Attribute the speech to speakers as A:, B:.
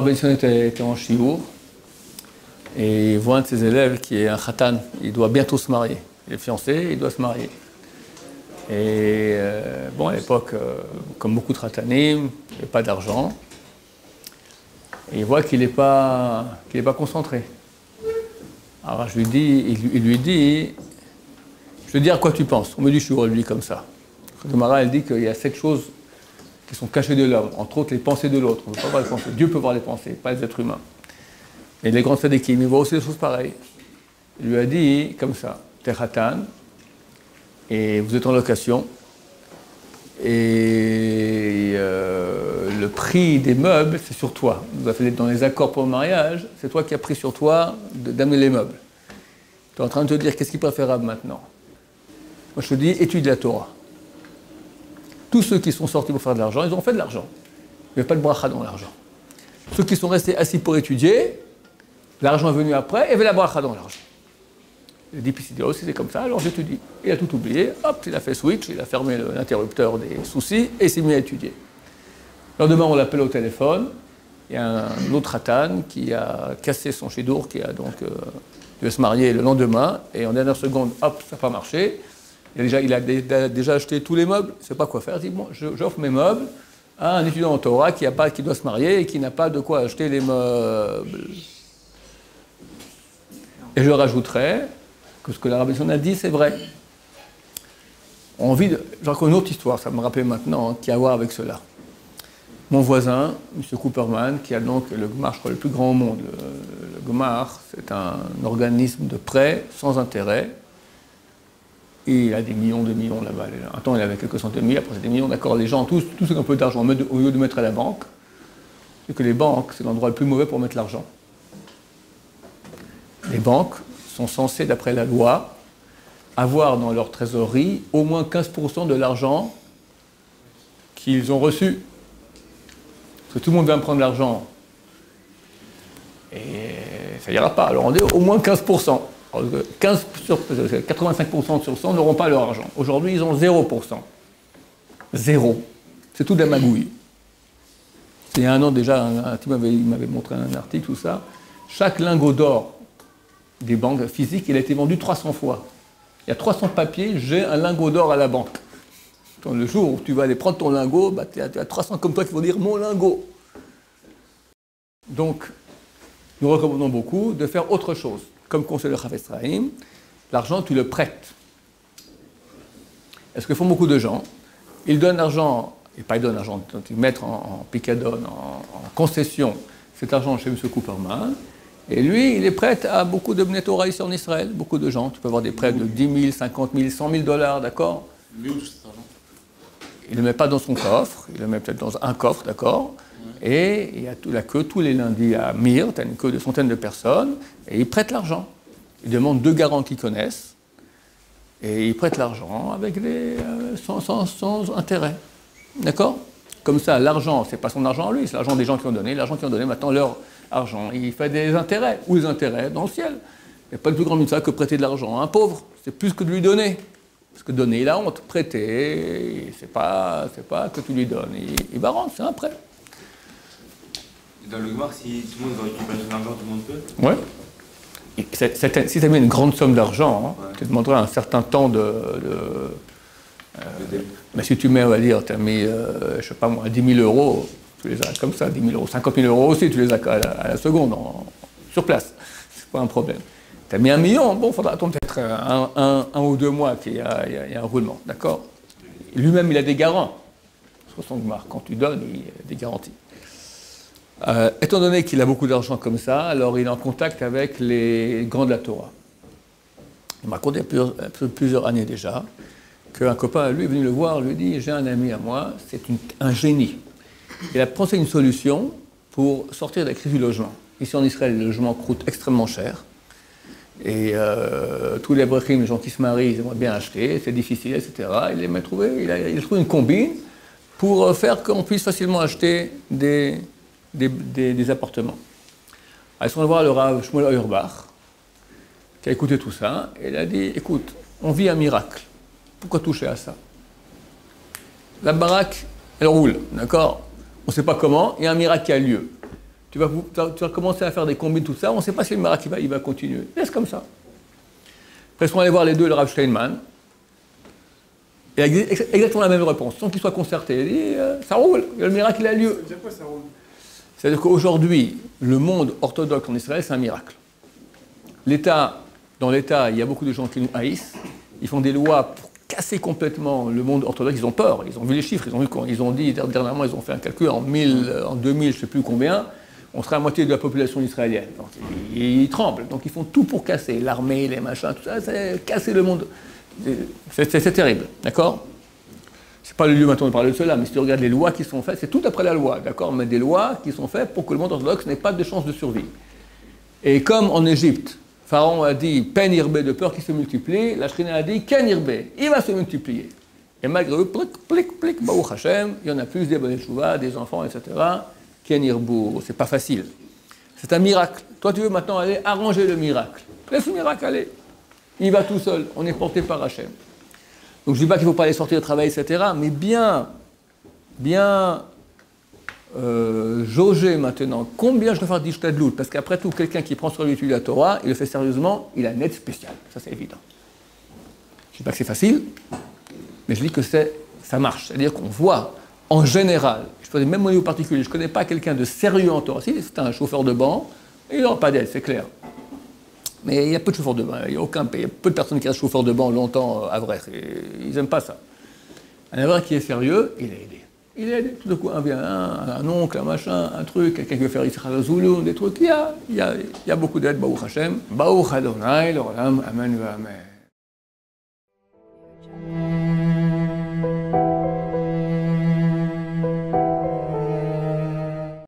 A: Rabbi Nissan était en shiur et il voit un de ses élèves qui est un khatan. Il doit bientôt se marier. Il est fiancé, il doit se marier. Et bon, à l'époque, comme beaucoup de khatanim, il n'y a pas d'argent. Et il voit qu'il n'est pas concentré. Alors il lui dit, je veux dire à quoi tu penses. On me dit, je suis lui comme ça. Gemara, elle dit qu'il y a 7 choses qui sont cachées de l'homme, entre autres les pensées de l'autre. On ne peut pas voir les pensées. Dieu peut voir les pensées, pas les êtres humains. Et les grands tzadikim, ils voient aussi des choses pareilles. Il lui a dit, comme ça, t'es khatan, et vous êtes en location, et le prix des meubles, c'est sur toi. Vous avez fait dans les accords pour le mariage, c'est toi qui as pris sur toi d'amener les meubles. Tu es en train de te dire, qu'est-ce qui est préférable maintenant? Moi, je te dis, étudie la Torah. Tous ceux qui sont sortis pour faire de l'argent, ils ont fait de l'argent. Il n'y a pas de bracha dans l'argent. Ceux qui sont restés assis pour étudier, l'argent est venu après, et il y avait la bracha dans l'argent. Il dit, puis si c'est comme ça, alors j'étudie. Il a tout oublié, hop, il a fait switch, il a fermé l'interrupteur des soucis, et il s'est mis à étudier. Le lendemain, on l'appelle au téléphone, il y a un autre khatan qui a cassé son chidour, qui a donc dû se marier le lendemain, et en dernière seconde, hop, ça n'a pas marché. Il a déjà acheté tous les meubles, il ne sait pas quoi faire. Il dit, bon, j'offre mes meubles à un étudiant en Torah qui doit se marier et qui n'a pas de quoi acheter les meubles. Et je rajouterai que ce que la Rabbi Nissan a dit, c'est vrai. J'en connais une autre histoire, ça me rappelle maintenant, qui a à voir avec cela. Mon voisin, M. Cooperman, qui a donc le Gmar, je crois, le plus grand au monde. Le Gmar, c'est un organisme de prêt sans intérêt. Et il a des millions là-bas. Un temps, il avait quelques centaines de milliers, après c'est des millions, d'accord. Les gens, tous ceux qui ont un peu d'argent, au lieu de mettre à la banque, c'est que les banques, c'est l'endroit le plus mauvais pour mettre l'argent. Les banques sont censées, d'après la loi, avoir dans leur trésorerie au moins 15% de l'argent qu'ils ont reçu. Parce que tout le monde vient prendre l'argent. Et ça n'ira pas. Alors on dit au moins 15%. 85% sur 100 n'auront pas leur argent. Aujourd'hui, ils ont 0%. Zéro. C'est tout de la magouille. Il y a un an déjà, un type m'avait montré un article, tout ça. Chaque lingot d'or des banques physiques, il a été vendu 300 fois. Il y a 300 papiers, j'ai un lingot d'or à la banque. Donc, le jour où tu vas aller prendre ton lingot, bah, tu as 300 comme toi qui vont dire mon lingot. Donc, nous recommandons beaucoup de faire autre chose. Comme conseil de Chafetz Chaim, l'argent, tu le prêtes. Est-ce que font beaucoup de gens? Ils donnent l'argent, et pas ils donnent l'argent, ils mettent en picadone, en concession, cet argent chez M. Cooperman, et lui, il est prêt à beaucoup de Bnei Torah ici en Israël, beaucoup de gens. Tu peux avoir des prêts de 10 000, 50 000, 100 000 $, d'accord?
B: Mais où tout cet argent?
A: Il ne le met pas dans son coffre, il le met peut-être dans un coffre, d'accord? Et il y a la queue tous les lundis à Mir, tu as une queue de centaines de personnes, et ils prêtent l'argent. Ils demandent 2 garants qu'ils connaissent, et ils prêtent l'argent avec sans intérêt. D'accord? Comme ça, l'argent, c'est pas son argent à lui, c'est l'argent des gens qui ont donné. L'argent qui ont donné maintenant leur argent. Il fait des intérêts. Où les intérêts? Dans le ciel. Il n'y a pas de plus grand mitzvah que prêter de l'argent à un pauvre. C'est plus que de lui donner. Parce que donner, il a honte. Prêter, c'est pas que tu lui donnes. Il va rendre, c'est un prêt.
B: Dans le Gmar, si tout le monde va récupérer son argent, tout le monde peut?
A: Oui. Si tu as mis une grande somme d'argent, tu demanderas un certain temps mais si tu mets, on va dire, tu as mis, je sais pas moi, 10 000 €, tu les as comme ça, 10 000 €, 50 000 € aussi, tu les as à la seconde, sur place. C'est pas un problème. Tu as mis 1 million, bon, il faudra attendre peut-être un ou 2 mois qu'il y a un roulement, d'accord? Lui-même, il a des garants. Sur son Gmar, quand tu donnes, il a des garanties. Étant donné qu'il a beaucoup d'argent comme ça, alors il est en contact avec les grands de la Torah. Il m'a raconté plusieurs années déjà qu'un copain à lui est venu le voir, lui dit, j'ai un ami à moi, c'est un génie. Il a pensé une solution pour sortir de la crise du logement. Ici en Israël, le logement coûte extrêmement cher. Et tous les brachim, les gens qui se marient, ils aimeraient bien acheter, c'est difficile, etc. Il a trouvé une combine pour faire qu'on puisse facilement acheter des appartements. Alors, ils sont allés voir le Rav Shmuel Auerbach, qui a écouté tout ça, et il a dit, écoute, on vit un miracle. Pourquoi toucher à ça? La baraque, elle roule, d'accord? On ne sait pas comment, il y a un miracle qui a lieu. tu vas commencer à faire des combines, tout ça, on ne sait pas si le miracle il va continuer. Laisse comme ça. Après, ils sont allés voir les deux, le Rav Steinman, et exactement la même réponse, sans qu'ils soient concertés. Il dit, ça roule, le miracle il a lieu.
C: C'est-à-dire quoi, ça roule?
A: C'est-à-dire qu'aujourd'hui, le monde orthodoxe en Israël, c'est un miracle. Dans l'État, il y a beaucoup de gens qui nous haïssent. Ils font des lois pour casser complètement le monde orthodoxe. Ils ont peur, ils ont vu les chiffres, ils ont dit, dernièrement, ils ont fait un calcul en 2000, je ne sais plus combien, on sera à moitié de la population israélienne. Donc, ils tremblent, donc ils font tout pour casser. L'armée, les machins, tout ça, c'est casser le monde. C'est terrible, d'accord? C'est pas le lieu maintenant de parler de cela, mais si tu regardes les lois qui sont faites, c'est tout après la loi, d'accord? Mais des lois qui sont faites pour que le monde orthodoxe n'ait pas de chance de survie. Et comme en Égypte, Pharaon a dit « Pen irbe » de peur qu'il se multiplie, la Shrina a dit « Ken irbe », il va se multiplier. Et malgré eux, plic, Baruch Hashem, il y en a plus, des bonnes chouvas, des enfants, etc. Ken irbu, c'est pas facile. C'est un miracle. Toi, tu veux maintenant aller arranger le miracle. Laisse le miracle aller. Il va tout seul, on est porté par Hachem. Donc je ne dis pas qu'il ne faut pas aller sortir de travail, etc., mais bien jauger maintenant combien je dois faire d'ishtadlout, parce qu'après tout, quelqu'un qui prend sur lui l'étude de la Torah, il le fait sérieusement, il a une aide spéciale. Ça, c'est évident. Je ne dis pas que c'est facile, mais je dis que ça marche. C'est-à-dire qu'on voit, en général, je fais même au niveau particulier, je ne connais pas quelqu'un de sérieux en Torah. Si c'est un chauffeur de banc, il n'aura pas d'aide, c'est clair. Mais il y a peu de chauffeurs de banc, il y a peu de personnes qui restent chauffeurs de banc longtemps à vrai. Ils n'aiment pas ça. Un avraire qui est sérieux, il est aidé. Il est aidé. Tout d'un coup, un oncle, un machin, un truc, quelqu'un qui veut faire Israël Zulu, des trucs. Il y a beaucoup d'aide, Baruch Hashem. Baruch Adonai, l'olam, amen, amen.